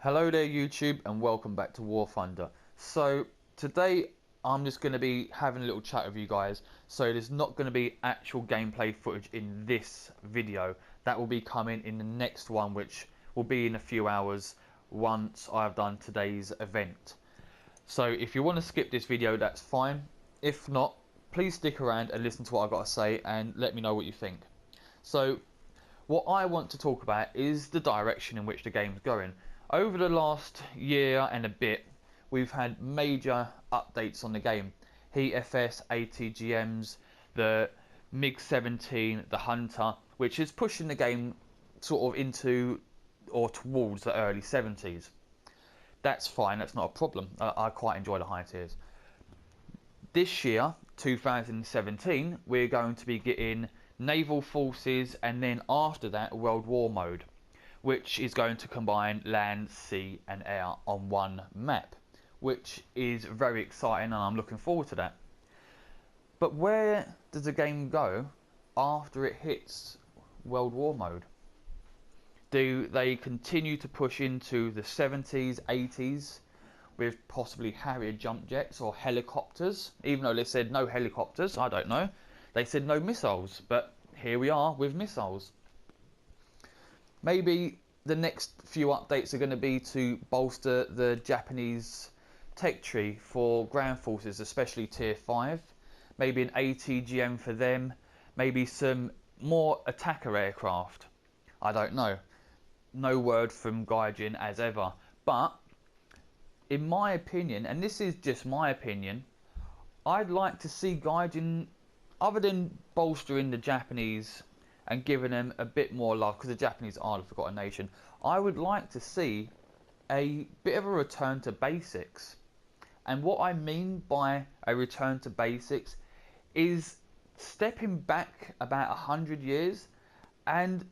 Hello there YouTube and welcome back to War Thunder. So today I'm just going to be having a little chat with you guys. So there's not going to be actual gameplay footage in this video. That will be coming in the next one, which will be in a few hours once I've done today's event. So if you want to skip this video, that's fine. If not, please stick around and listen to what I've got to say and let me know what you think. So what I want to talk about is the direction in which the game's going. Over the last year and a bit, we've had major updates on the game. Heat FS, ATGMs, the MiG-17, the Hunter, which is pushing the game sort of into or towards the early 70s. That's fine, that's not a problem. I quite enjoy the high tiers. This year, 2017, we're going to be getting naval forces and then after that World War mode, which is going to combine land, sea and air on one map, which is very exciting and I'm looking forward to that. But where does the game go after it hits World War mode? Do they continue to push into the 70s, 80s with possibly Harrier jump jets or helicopters? Even though they said no helicopters, I don't know. They said no missiles, but here we are with missiles. Maybe the next few updates are going to be to bolster the Japanese tech tree for ground forces, especially tier 5. Maybe an ATGM for them. Maybe some more attacker aircraft. I don't know. No word from Gaijin as ever. But in my opinion, and this is just my opinion, I'd like to see Gaijin, other than bolstering the Japanese and giving them a bit more love, because the Japanese are the forgotten nation, I would like to see a bit of a return to basics. And what I mean by a return to basics is stepping back about 100 years and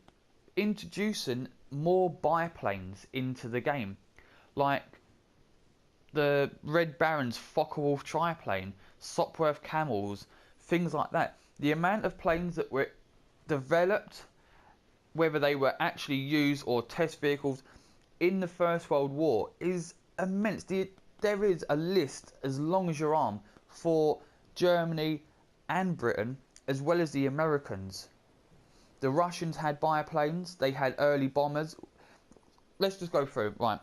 introducing more biplanes into the game, like the Red Baron's Focke-Wulf triplane, Sopwith Camels, things like that. The amount of planes that were developed, whether they were actually used or test vehicles in the First World War, is immense. There is a list as long as your arm for Germany and Britain, as well as the Americans. The Russians had biplanes, they had early bombers. Let's just go through, right.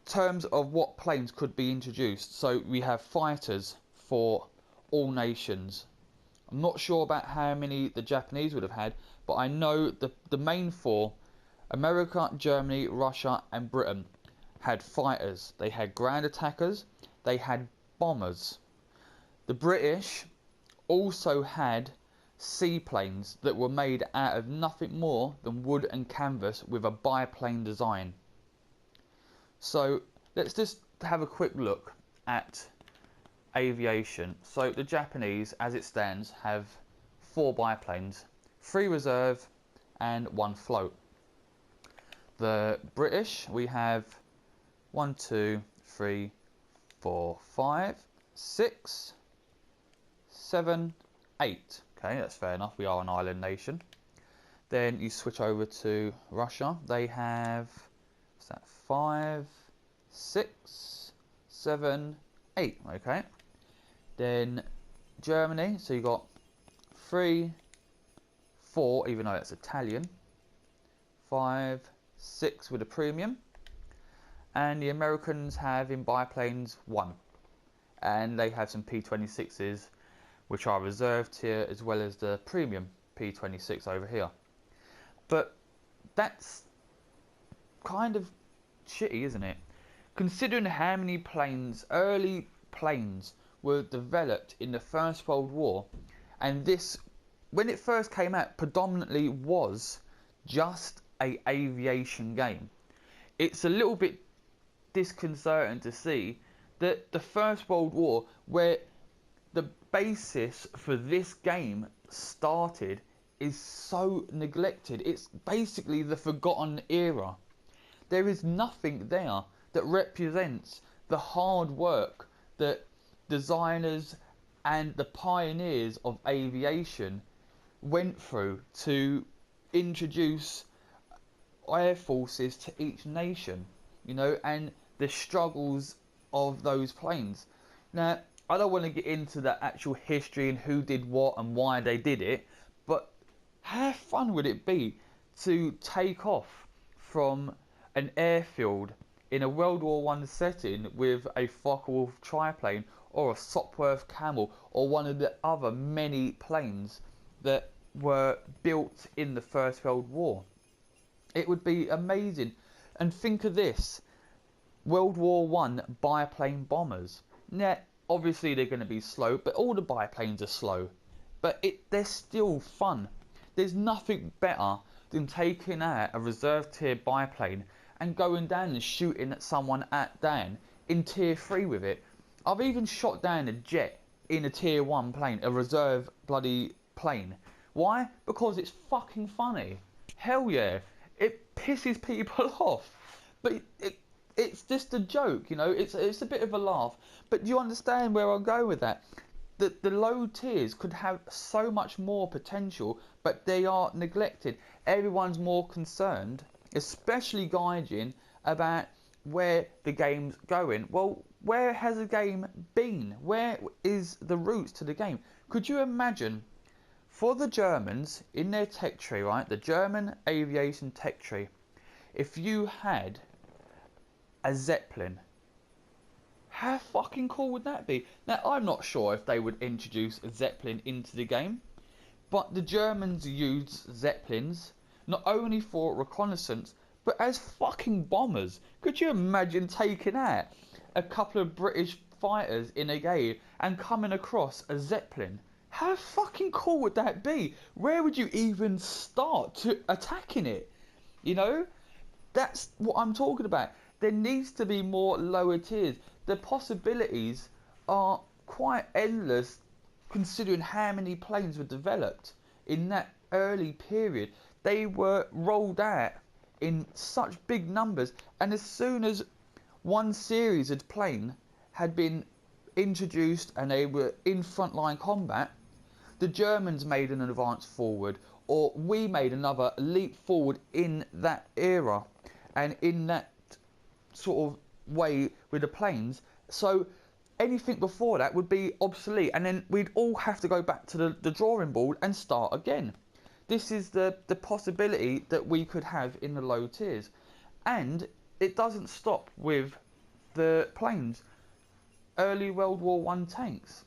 Terms of what planes could be introduced. So we have fighters for all nations. I'm not sure about how many the Japanese would have had, but I know the main four, America, Germany, Russia and Britain, had fighters. They had ground attackers, they had bombers. The British also had seaplanes that were made out of nothing more than wood and canvas with a biplane design. So let's just have a quick look at aviation. So the Japanese, as it stands, have 4 biplanes, 3 reserve and 1 float. The British, we have 1, 2, 3, 4, 5, 6, 7, 8. Okay, that's fair enough, we are an island nation. Then you switch over to Russia, they have, what's that, 5, 6, 7, 8, okay. Then Germany, so you got 3, 4, even though it's Italian, 5, 6 with a premium, and the Americans have in biplanes 1, and they have some P-26s which are reserved here, as well as the premium P-26 over here. But that's kind of shitty, isn't it? Considering how many planes, early planes, were developed in the First World War, and this, when it first came out, predominantly was just a aviation game. It's a little bit disconcerting to see that the First World War, where the basis for this game started, is so neglected. It's basically the forgotten era. There is nothing there that represents the hard work that designers and the pioneers of aviation went through to introduce air forces to each nation. you know, and the struggles of those planes. Now, I don't want to get into the actual history and who did what and why they did it, but how fun would it be to take off from an airfield in a World War One setting with a Focke-Wulf triplane or a Sopwith Camel or one of the other many planes that were built in the First World War? It would be amazing. And think of this, World War One biplane bombers. Now, obviously they're going to be slow, but all the biplanes are slow. But they're still fun. There's nothing better than taking out a reserve tier biplane and going down and shooting at someone at down in tier 3 with it. I've even shot down a jet in a tier 1 plane, a reserve bloody plane. Why? Because it's fucking funny. Hell yeah. It pisses people off. But it's just a joke, you know, it's a bit of a laugh. But do you understand where I'm going with that? The low tiers could have so much more potential, but they are neglected. Everyone's more concerned, especially Gaijin, about where the game's going. Well, where has the game been? Where is the roots to the game? Could you imagine, for the Germans, in their tech tree, right, the German aviation tech tree, if you had a Zeppelin, how fucking cool would that be? Now, I'm not sure if they would introduce a Zeppelin into the game, but the Germans used Zeppelins not only for reconnaissance, but as fucking bombers. Could you imagine taking out a couple of British fighters in a game and coming across a Zeppelin? How fucking cool would that be? Where would you even start to attacking it? You know? That's what I'm talking about. There needs to be more lower tiers. The possibilities are quite endless considering how many planes were developed in that early period. They were rolled out in such big numbers, and as soon as one series of plane had been introduced and they were in frontline combat, the Germans made an advance forward, or we made another leap forward in that era and in that sort of way with the planes. So anything before that would be obsolete, and then we'd all have to go back to the drawing board and start again. This is the possibility that we could have in the low tiers. And it doesn't stop with the planes. Early World War One tanks,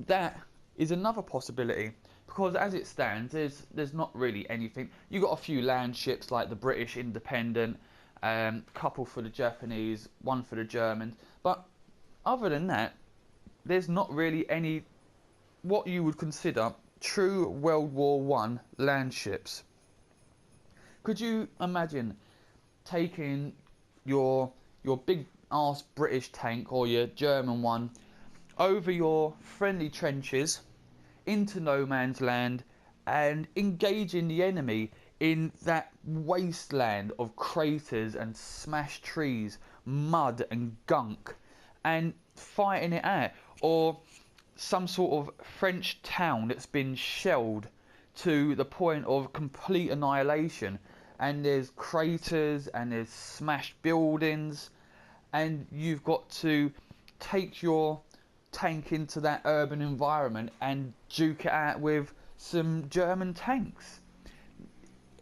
that is another possibility, because as it stands, there's not really anything. You've got a few land ships like the British Independent, couple for the Japanese, one for the Germans, but other than that, there's not really any what you would consider true World War One land ships. Could you imagine taking your big ass British tank or your German one over your friendly trenches into no man's land and engaging the enemy in that wasteland of craters and smashed trees, mud and gunk, and fighting it out? Or some sort of French town that's been shelled to the point of complete annihilation, and there's craters and there's smashed buildings, and you've got to take your tank into that urban environment and duke it out with some German tanks.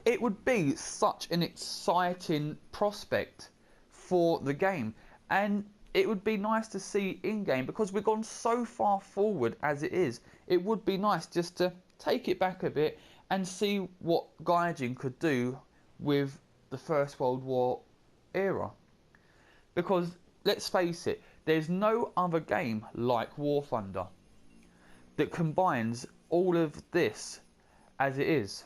It would be such an exciting prospect for the game, and it would be nice to see in-game, because we've gone so far forward as it is. It would be nice just to take it back a bit and see what Gaijin could do with the First World War era. Because, let's face it, there's no other game like War Thunder that combines all of this as it is.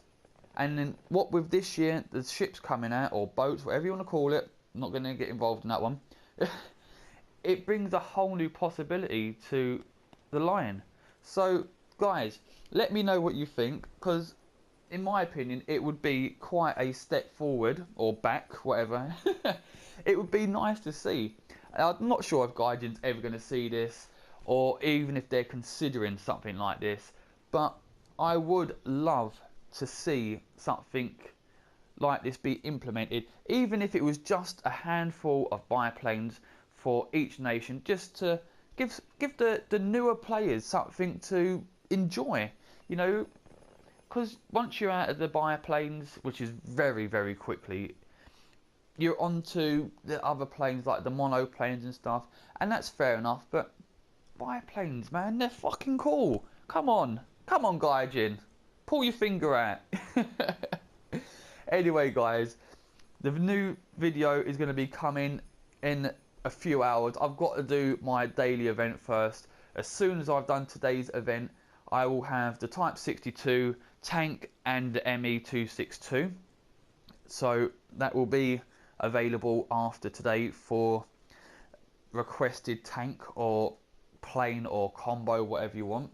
And then what with this year, the ships coming out, or boats, whatever you want to call it, I'm not going to get involved in that one. It brings a whole new possibility to the line. So, guys, let me know what you think, because in my opinion, it would be quite a step forward, or back, whatever. It would be nice to see. I'm not sure if Gaijin's ever going to see this, or even if they're considering something like this, but I would love to see something like this be implemented, even if it was just a handful of biplanes for each nation, just to give the newer players something to enjoy, you know, because once you're out of the biplanes, which is very, very quickly, you're onto the other planes like the monoplanes and stuff, and that's fair enough, but biplanes, man, they're fucking cool. Come on, Gaijin, pull your finger out. Anyway, guys, the new video is going to be coming in a few hours. I've got to do my daily event first. As soon as I've done today's event, I will have the Type 62 tank and the ME262. So that will be available after today for requested tank or plane or combo, whatever you want.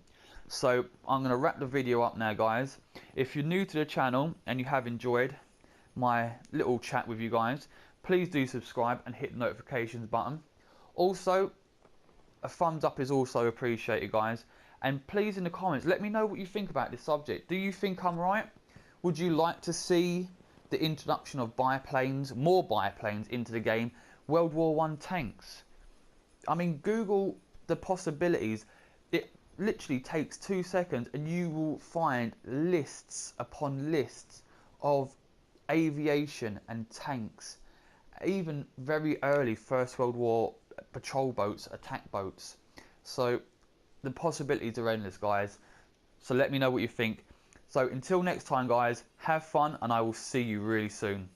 So I'm going to wrap the video up now, guys. If you're new to the channel and you have enjoyed my little chat with you guys, please do subscribe and hit the notifications button. Also, a thumbs up is also appreciated, guys. And please, in the comments, let me know what you think about this subject. Do you think I'm right? Would you like to see the introduction of biplanes, more biplanes into the game? World War I tanks. I mean, Google the possibilities. It literally takes 2 seconds and you will find lists upon lists of aviation and tanks, even very early First World War patrol boats, attack boats. So the possibilities are endless, guys. So let me know what you think. So until next time, guys, have fun, and I will see you really soon.